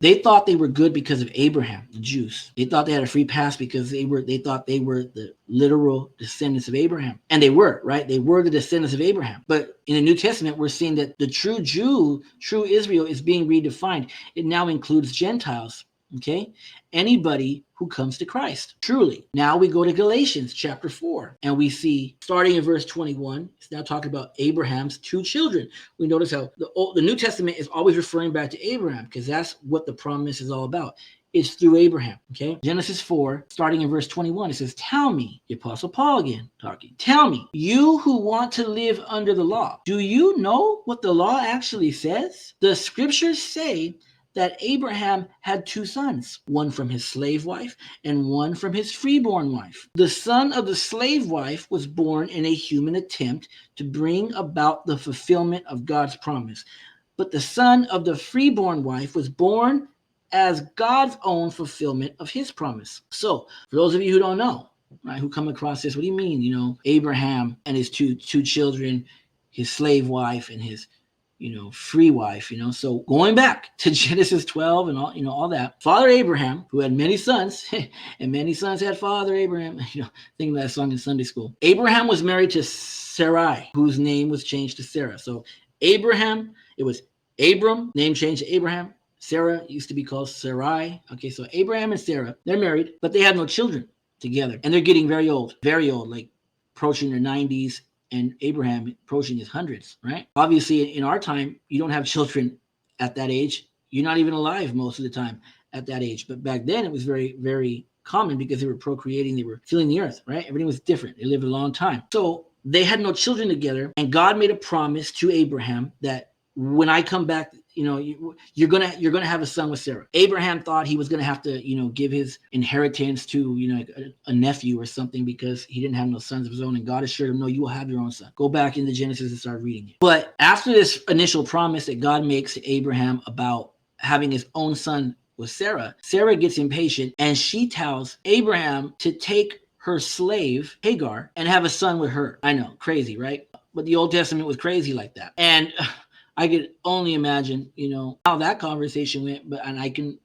They thought they were good because of Abraham, the Jews. They thought they had a free pass because they thought they were the literal descendants of Abraham. And they were, right? They were the descendants of Abraham. But in the New Testament, we're seeing that the true Jew, true Israel is being redefined. It now includes Gentiles. Okay, anybody who comes to Christ, truly. Now we go to Galatians chapter 4, and we see, starting in verse 21, it's now talking about Abraham's two children. We notice how the New Testament is always referring back to Abraham, because that's what the promise is all about. It's through Abraham, okay? Genesis 4, starting in verse 21, it says, tell me, the Apostle Paul again talking, tell me, you who want to live under the law, do you know what the law actually says? The scriptures say that Abraham had two sons, one from his slave wife and one from his freeborn wife. The son of the slave wife was born in a human attempt to bring about the fulfillment of God's promise. But the son of the freeborn wife was born as God's own fulfillment of his promise. So, for those of you who don't know, right, who come across this, what do you mean, Abraham and his two children, his slave wife and his free wife, so going back to Genesis 12 and all that, Father Abraham, who had many sons, and many sons had Father Abraham, thinking of that song in Sunday school. Abraham was married to Sarai, whose name was changed to Sarah. So Abraham, it was Abram, name changed to Abraham. Sarah used to be called Sarai. Okay, so Abraham and Sarah, they're married, but they have no children together. And they're getting very old, like approaching their 90s. And Abraham approaching his hundreds, right? Obviously, in our time, you don't have children at that age. You're not even alive most of the time at that age. But back then, it was very, very common because they were procreating. They were filling the earth, right? Everything was different. They lived a long time. So they had no children together. And God made a promise to Abraham that when I come back, you're gonna have a son with Sarah. Abraham thought he was gonna have to, give his inheritance to, a nephew or something because he didn't have no sons of his own. And God assured him, no, you will have your own son. Go back into Genesis and start reading it. But after this initial promise that God makes to Abraham about having his own son with Sarah, Sarah gets impatient and she tells Abraham to take her slave Hagar and have a son with her. I know, crazy, right? But the Old Testament was crazy like that. And I could only imagine, how that conversation went, and I can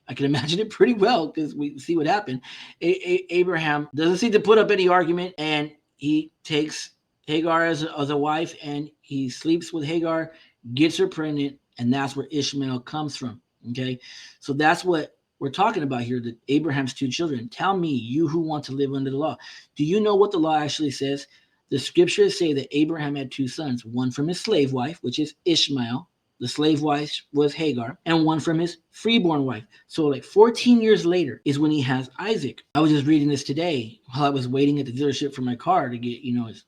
imagine it pretty well because we see what happened. Abraham doesn't seem to put up any argument, and he takes Hagar as a wife, and he sleeps with Hagar, gets her pregnant, and that's where Ishmael comes from. Okay, so that's what we're talking about here. That Abraham's two children. Tell me, you who want to live under the law, do you know what the law actually says? The scriptures say that Abraham had two sons, one from his slave wife, which is Ishmael. The slave wife was Hagar, and one from his freeborn wife. So like 14 years later is when he has Isaac. I was just reading this today while I was waiting at the dealership for my car to get, his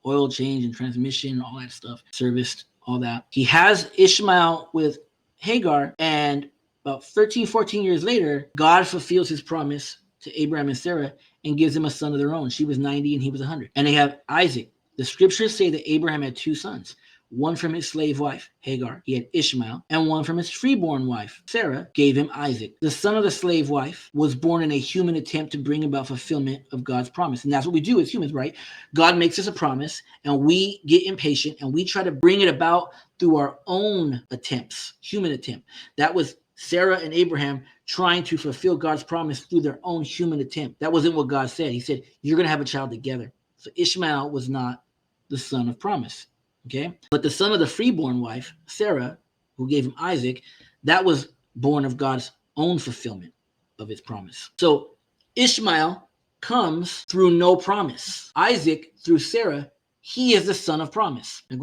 oil change and transmission, all that stuff, serviced, all that. He has Ishmael with Hagar, and about 13, 14 years later, God fulfills his promise to Abraham and Sarah and gives them a son of their own. She was 90 and he was 100. And they have Isaac. The scriptures say that Abraham had two sons, one from his slave wife, Hagar, he had Ishmael, and one from his freeborn wife, Sarah, gave him Isaac. The son of the slave wife was born in a human attempt to bring about fulfillment of God's promise. And that's what we do as humans, right? God makes us a promise and we get impatient and we try to bring it about through our own attempts, human attempt. That was Sarah and Abraham trying to fulfill God's promise through their own human attempt. That wasn't what God said. He said, you're going to have a child together. So Ishmael was not the son of promise. Okay. But the son of the freeborn wife, Sarah, who gave him Isaac, that was born of God's own fulfillment of his promise. So Ishmael comes through no promise. Isaac, through Sarah, he is the son of promise. And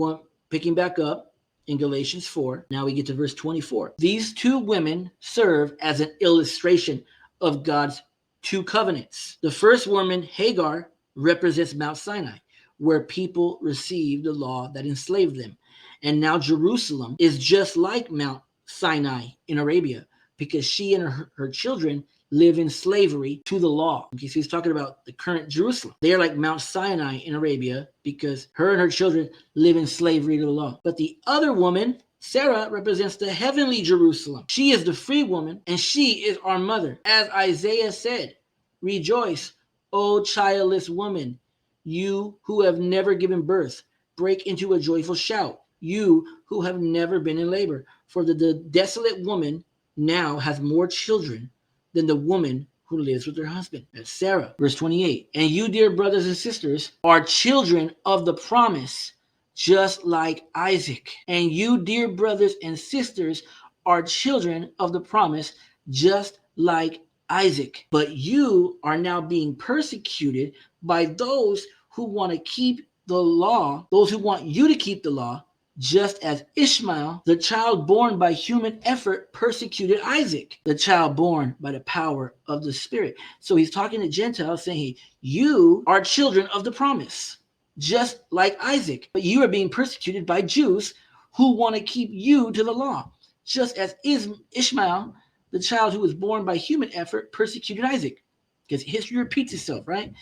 picking back up, in Galatians 4, now we get to verse 24. These two women serve as an illustration of God's two covenants. The first woman, Hagar, represents Mount Sinai, where people received the law that enslaved them. And now Jerusalem is just like Mount Sinai in Arabia because she and her children live in slavery to the law. Okay, so he's talking about the current Jerusalem. They are like Mount Sinai in Arabia because her and her children live in slavery to the law. But the other woman, Sarah, represents the heavenly Jerusalem. She is the free woman and she is our mother. As Isaiah said, rejoice, O childless woman, you who have never given birth, break into a joyful shout, you who have never been in labor. For the desolate woman now has more children than the woman who lives with her husband. That's Sarah. Verse 28. And you, dear brothers and sisters, are children of the promise, just like Isaac. And you, dear brothers and sisters, are children of the promise, just like Isaac. But you are now being persecuted by those who want to keep the law, those who want you to keep the law, just as Ishmael, the child born by human effort, persecuted Isaac, the child born by the power of the Spirit. So he's talking to Gentiles saying, hey, you are children of the promise, just like Isaac, but you are being persecuted by Jews who want to keep you to the law, just as Ishmael, the child who was born by human effort, persecuted Isaac. Because history repeats itself, right?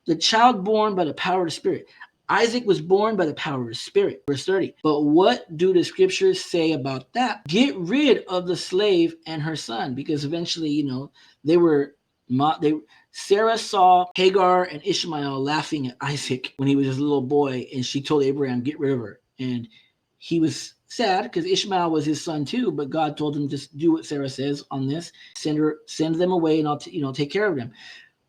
The child born by the power of the Spirit. Isaac was born by the power of the Spirit. Verse 30. But what do the scriptures say about that? Get rid of the slave and her son, because eventually, Sarah saw Hagar and Ishmael laughing at Isaac when he was just a little boy, and she told Abraham, get rid of her. And he was sad because Ishmael was his son too, but God told him, just do what Sarah says on this. Send them away, and I'll take care of them.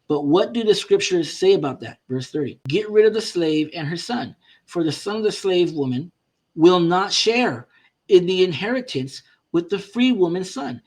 But what do the scriptures say about that? Verse 30. Get rid of the slave and her son, for the son of the slave woman will not share in the inheritance with the free woman's son.